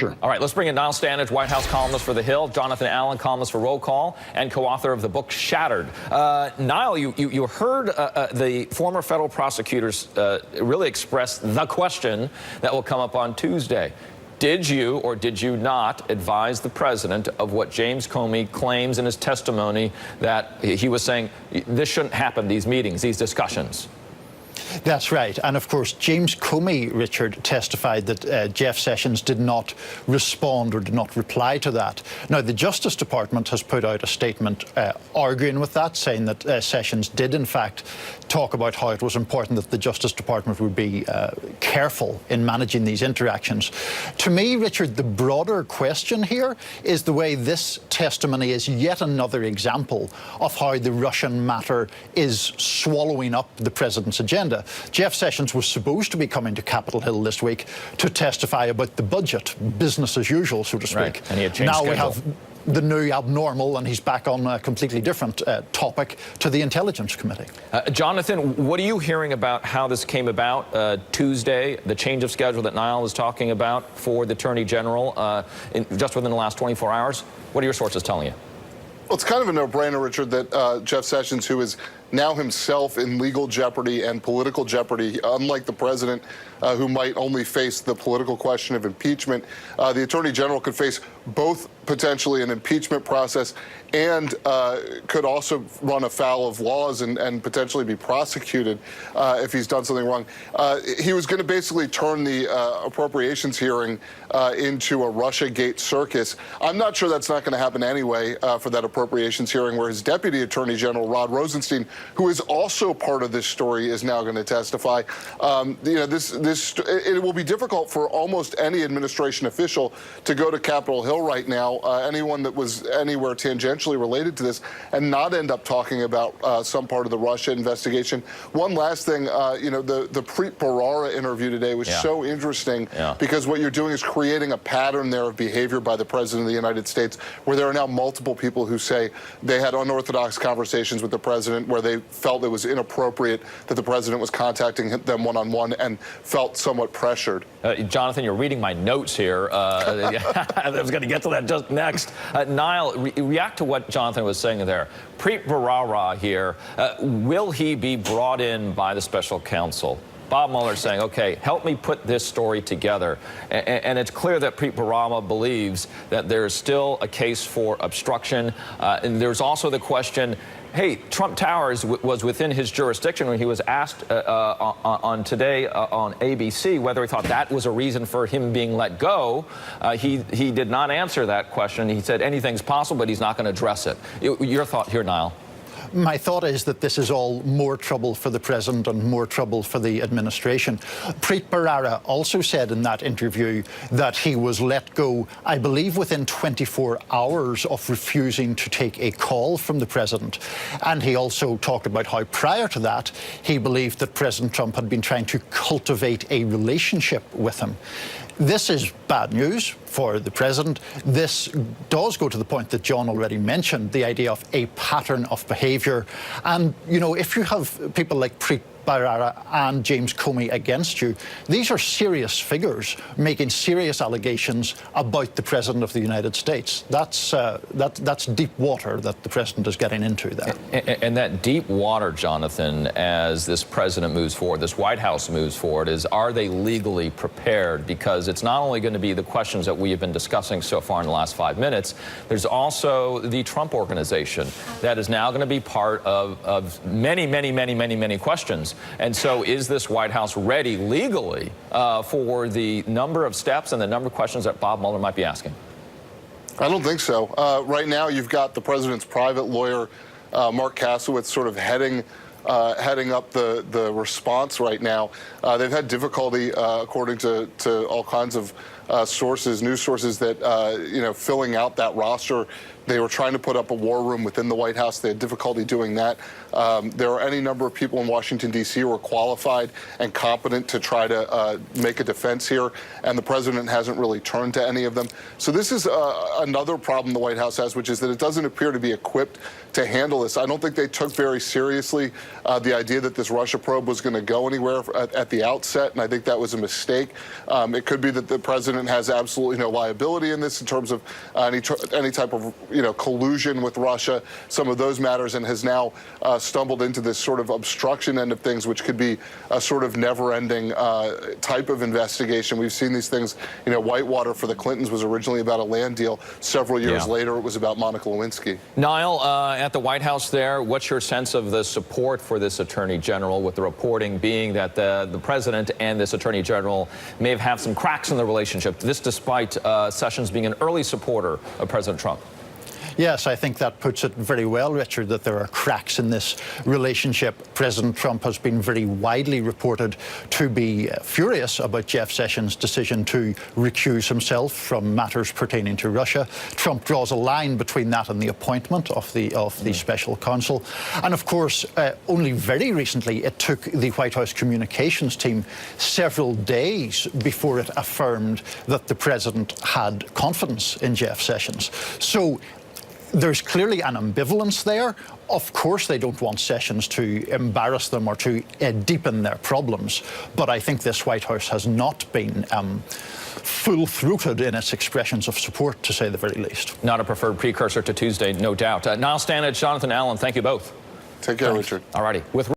Sure. All right, let's bring in Niall Stanage, White House columnist for The Hill, Jonathan Allen, columnist for Roll Call, and co-author of the book Shattered. Niall, you heard the former federal prosecutors really express the question that will come up on Tuesday. Did you or did you not advise the president of what James Comey claims in his testimony, that he was saying this shouldn't happen, these meetings, these discussions? That's right. And of course, James Comey, Richard, testified that Jeff Sessions did not respond or did not reply to that. Now, the Justice Department has put out a statement arguing with that, saying that Sessions did, in fact, talk about how it was important that the Justice Department would be careful in managing these interactions. To me, Richard, the broader question here is the way this testimony is yet another example of how the Russian matter is swallowing up the president's agenda. Jeff Sessions was supposed to be coming to Capitol Hill this week to testify about the budget, business as usual, so to speak. Right. And he had changed now schedule. We have the new abnormal, and he's back on a completely different topic to the Intelligence Committee. Jonathan, what are you hearing about how this came about Tuesday, the change of schedule that Niall was talking about for the Attorney General just within the last 24 hours? What are your sources telling you? Well, it's kind of a no-brainer, Richard, that Jeff Sessions, who is now himself in legal jeopardy and political jeopardy, unlike the president, who might only face the political question of impeachment, the Attorney General could face both potentially an impeachment process and could also run afoul of laws and potentially be prosecuted if he's done something wrong. He was going to basically turn the appropriations hearing into a Russiagate circus. I'm not sure that's not going to happen anyway for that appropriations hearing, where his Deputy Attorney General, Rod Rosenstein, who is also part of this story, is now going to testify. It will be difficult for almost any administration official to go to Capitol Hill right now, anyone that was anywhere tangentially related to this, and not end up talking about some part of the Russia investigation. One last thing, the Preet Bharara interview today was so interesting because what you're doing is creating a pattern there of behavior by the President of the United States, where there are now multiple people who say they had unorthodox conversations with the President where they felt it was inappropriate that the President was contacting them one-on-one and felt somewhat pressured. Jonathan, you're reading my notes here. I was going to get to that just next. Niall, react to what Jonathan was saying there. Preet Bharara here, will he be brought in by the special counsel? Bob Mueller saying, okay, help me put this story together. And it's clear that Preet Bharara believes that there's still a case for obstruction. And there's also the question, hey, Trump Towers was within his jurisdiction when he was asked on today on ABC whether he thought that was a reason for him being let go. He did not answer that question. He said anything's possible, but he's not going to address it. Your thought here, Niall? My thought is that this is all more trouble for the president and more trouble for the administration. Preet Bharara also said in that interview that he was let go, I believe, within 24 hours of refusing to take a call from the president. And he also talked about how prior to that, he believed that President Trump had been trying to cultivate a relationship with him. This is bad news for the president. This does go to the point that John already mentioned, the idea of a pattern of behavior. And, if you have people like Preet Bharara and James Comey against you, these are serious figures making serious allegations about the President of the United States. That's deep water that the President is getting into there. And that deep water, Jonathan, as this President moves forward, this White House moves forward, are they legally prepared? Because it's not only going to be the questions that we have been discussing so far in the last 5 minutes, there's also the Trump Organization that is now going to be part of many questions. And so is this White House ready legally for the number of steps and the number of questions that Bob Mueller might be asking? I don't think so. Right now, you've got the president's private lawyer, Mark Kasowitz, sort of heading up the response right now. They've had difficulty, according to all kinds of sources, news sources, that filling out that roster They were trying to put up a war room within the White House. They had difficulty doing that. There are any number of people in Washington, D.C. who are qualified and competent to try to make a defense here, and the president hasn't really turned to any of them. So this is another problem the White House has, which is that it doesn't appear to be equipped to handle this. I don't think they took very seriously the idea that this Russia probe was going to go anywhere at the outset, and I think that was a mistake. It could be that the president has absolutely no liability in this in terms of any type of collusion with Russia, some of those matters, and has now stumbled into this sort of obstruction end of things, which could be a sort of never-ending type of investigation. We've seen these things. Whitewater for the Clintons was originally about a land deal. Several years later, it was about Monica Lewinsky. Niall, at the White House there, what's your sense of the support for this Attorney General, with the reporting being that the President and this Attorney General may have had some cracks in the relationship, this despite Sessions being an early supporter of President Trump? Yes, I think that puts it very well, Richard, that there are cracks in this relationship. President Trump has been very widely reported to be furious about Jeff Sessions' decision to recuse himself from matters pertaining to Russia. Trump draws a line between that and the appointment of the special counsel. And of course, only very recently, it took the White House communications team several days before it affirmed that the president had confidence in Jeff Sessions. So there's clearly an ambivalence there. Of course, they don't want Sessions to embarrass them or to deepen their problems. But I think this White House has not been full-throated in its expressions of support, to say the very least. Not a preferred precursor to Tuesday, no doubt. Niall Stanage, Jonathan Allen, thank you both. Take care, Richard. All righty. With